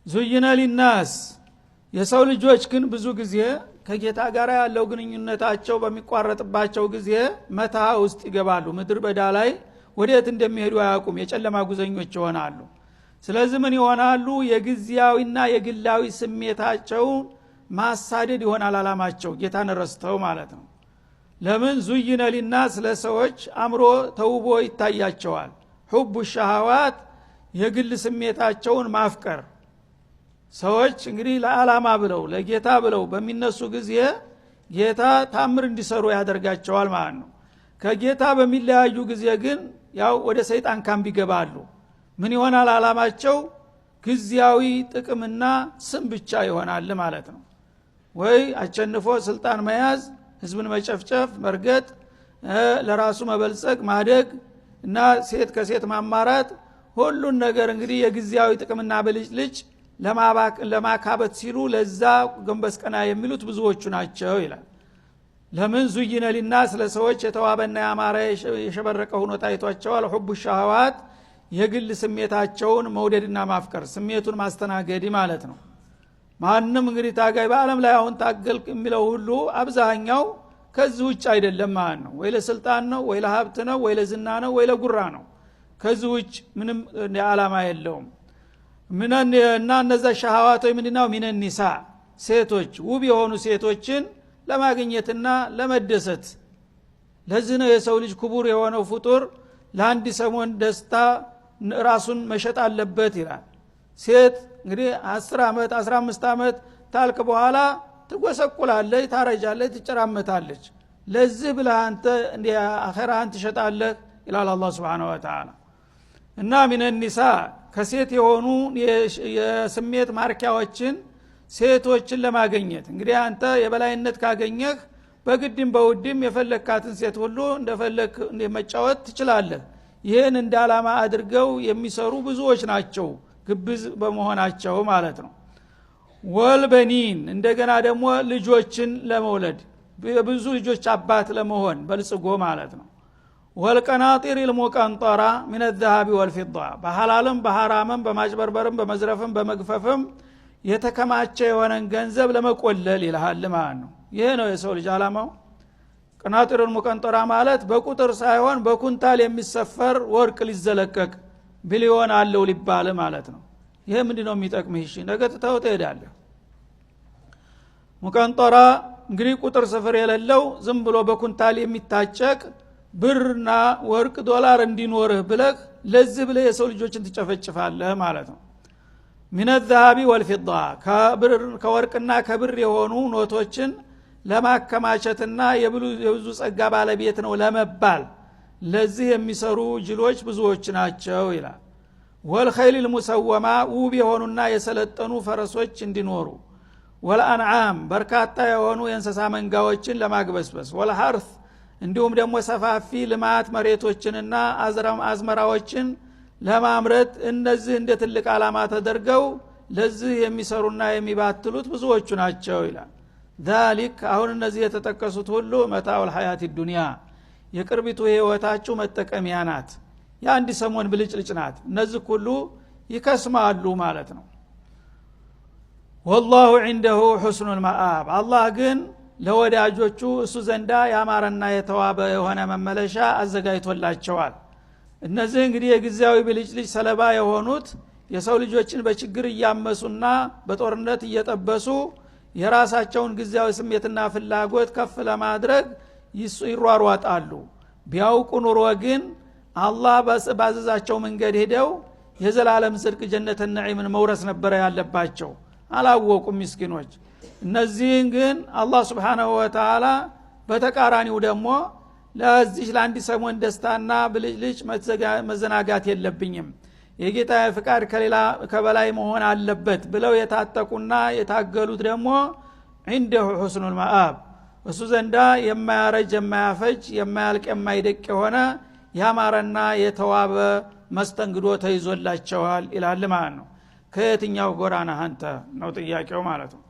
ዙይነ ሊናስ የሰው ልጆች ግን ብዙ ጊዜ ከጌታ ጋር ያለው ግንኙነታቸው በሚቋረጥባቸው ጊዜ መታ ውስጥ ይገባሉ። ምድር በዳ ላይ ወዴት እንደሚሄዱ አያውቁም። የጨለማ ጉዘኞች ይሆናሉ። ስለዚህ ምን ይሆናሉ? የግዚያዊና የግላዊ ስሜታቸውን ማሳደድ ይሆናል አላማቸው፣ ጌታን ረስተው ማለት ነው። ለምን ዙይነ ሊናስ ለሰዎች አምሮ ተውቦ ይታያቸዋል። ሁቡ ሸሃዋት የግል ስሜታቸውን ማፍቀር። ሰዎች እንግዲህ ለዓላማ ብለው ለጌታ ብለው በሚነሱ ጊዜ ጌታ ታምር እንዲሰሩ ያደርጋቸዋል ማለት ነው። ከጌታ በሚለያዩ ጊዜ ግን ያው ወደ ሰይጣን ካምፕ ይገባሉ። ምን ይሆናል ዓላማቸው? ግዚያዊ ጥቅምና ስም ብቻ ይሆናል ማለት ነው። ወይ አቸንፎ ስልጣን መያዝ፣ ህዝብን መጨፍጨፍ፣ መርገጥ፣ ለራሱ መበልጸግ፣ ማደግ እና ሴት ከሴት ማማራት፣ ሁሉን ነገር እንግዲህ የግዚያዊ ጥቅምና ብልጭልጭ ለማካበት ሲሉ ለዛ ገንበስ ቀና የሚሉት ብዙዎቹ ናቸው ይላል። ለምን ዙይነ ሊናስ ለሰዎች የተዋበና ያማረ የሸበረቀ ሆኖ ታይቷቸዋል። ሁቡ ሸሃዋት የግል ስሜታቸውን መውደድና ማፍቀር፣ ስሜቱን ማስተናገድ ማለት ነው። ማንም እንግዲህ ታጋይ በአለም ላይ አሁን ታገልክ የሚለው ሁሉ አብዛኛው ከዚህ ውጭ አይደለም ማለት ነው። ወይ ለስልጣን ነው፣ ወይ ለሀብት ነው፣ ወይ ለዝና ነው፣ ወይ ለጉራ ነው። ከዚህ ውጭ ምንም ዓላማ የለውም። እና እነዛ ሸሃዋቶች ምንድነው? ሚነን ኒሳ ሴቶች፣ ውብ የሆኑ ሴቶችን ለማግኘትና ለመደሰት። ለዚህ ነው የሰው ልጅ ክቡር የሆነው ፍጡር ለአንድ ሰሞን ደስታ ራሱን መሸጥ አለበት ይላል። ሴት እንግዲህ 10 ዓመት 15 ዓመት ታልክ በኋላ ትጎሰቁላለች፣ ታረጃለች፣ ትጨራመታለች። ለዚህ ብለህ አንተ እንደ አኺራህን ትሸጣለህ ይላል አላህ Subhanahu Wa Ta'ala። እና ሚነን ኒሳ ከሴት የሆኑ የስሜት ማርኪያዎችን ሴቶችን ለማግኘት እንግዲህ አንተ የበላይነት ካገኘህ በግድም በውድም የፈለካትን ሴት ሁሉ እንደፈለክ መጫወት ትችላለህ። ይሄን እንደ ዓላማ አድርገው የሚሰሩ ብዙዎች ናቸው፣ ግብዝ በመሆናቸው ማለት ነው። ወልበኒን እንደገና ደግሞ ልጆችን ለመውለድ ብዙ ልጆች አባት ለመሆን በልጽጎ ማለት ነው። ወልቀናጢር ልሙቀንጠራ ምን الذهب والفضة በሐላልም በሐራምም በማጭበርበርም በመዝረፍም በመግፈፍም የተከማቸ የሆነን ገንዘብ ለመቆለል ይልሃል ማለት ነው። ይሄ ነው የሰው ልጅ ዓላማው። ቀናጢር ልሙቀንጠራ ማለት በቁጥር ሳይሆን በኩንታል የሚሰፈር ወርቅ ሊዘለቀቅ ቢሊዮን አለው ሊባል ማለት ነው። ይሄ ምንድነው የሚጠቅምህ? እሺ ነገ ትተው ትሄዳለህ። ሙቀንጠራ እንግዲህ ቁጥር ስፍር የሌለው ዝም ብሎ በኩንታል የሚታጨቅ ብርና ወርቅ ዶላር እንዲኖርህ ብለህ ለዚህ ብለህ የሰው ልጆችን ትጨፈጭፋለህ ማለት ነው። ሚነ الذهب والفضة ከወርቅና ከብር የሆኑ ኖቶችን ለማከማቸትና የብዙ ጸጋ ባለቤት ነው ለመባል ለዚህ የሚሰሩ ጅሎች ብዙዎች ናቸው ይላል። ወልኸይል المسومة ውብ የሆኑና የሰለጠኑ ፈረሶች እንዲኖሩ፣ ወልአንዓም በርካታ የሆኑ የእንስሳ መንጋዎችን ለማግበስበስ፣ ወልሐርስ እንዲሁም ደግሞ ሰፋፊ ልማት መሬቶችንና አዝመራዎችን ለማምረት እነዚህ እንደ ትልቅ ዓላማ ተደርገው ለዚህ የሚሰሩና የሚባትሉት ብዙዎቹ ናቸው ይላል። ذلك አሁን እነዚህ የተጠቀሱት ሁሉ መታኡል ሐያት ዱንያ የቅርቢቱ ህይወታችሁ መጠቀሚያ ናት፣ የአንድ ሰሞን ብልጭልጭ ናት። እነዚህ ሁሉ ይከስማሉ ማለት ነው። والله عنده حسن المآب አላህ ግን ለወዳጆቹ እሱ ዘንዳ ያማረና የተዋበ የሆነ መመለሻ አዘጋጅቶላቸዋል። እነዚህ እንግዲህ የግዚያዊ ብልጭልጭ ሰለባ የሆኑት የሰው ልጆችን በችግር እያመሱና በጦርነት እየጠበሱ የራሳቸውን ግዚያዊ ስሜትና ፍላጎት ከፍ ለማድረግ ይሯሯጣሉ። ቢያውቁ ኑሮ ግን አላህ ባዘዛቸው መንገድ ሄደው የዘላለም ጽድቅ ጀነተ ነዒምን መውረስ ነበር ያለባቸው። አላወቁም ምስኪኖች። እነዚህን ግን አላህ Subhanahu Wa Ta'ala በተቃራኒው ደግሞ ለዚህ ለአንድ ሰሞን ደስታና ብልጭልጭ መዘናጋት የለብኝም፣ የጌታዬ ፍቃድ ከበላይ መሆን አለበት ብለው የታጠቁና የታገሉት ደግሞ عنده حسن المآب እሱ ዘንዳ የማያረጅ የማያፈጅ የማያልቅ የማይደቅ የሆነ ያማረና የተዋበ መስተንግዶ ተይዞላቸዋል ይላል ማለት ነው። ከየትኛው ጎራ ነህ አንተ ነው ጥያቄው ማለት ነው።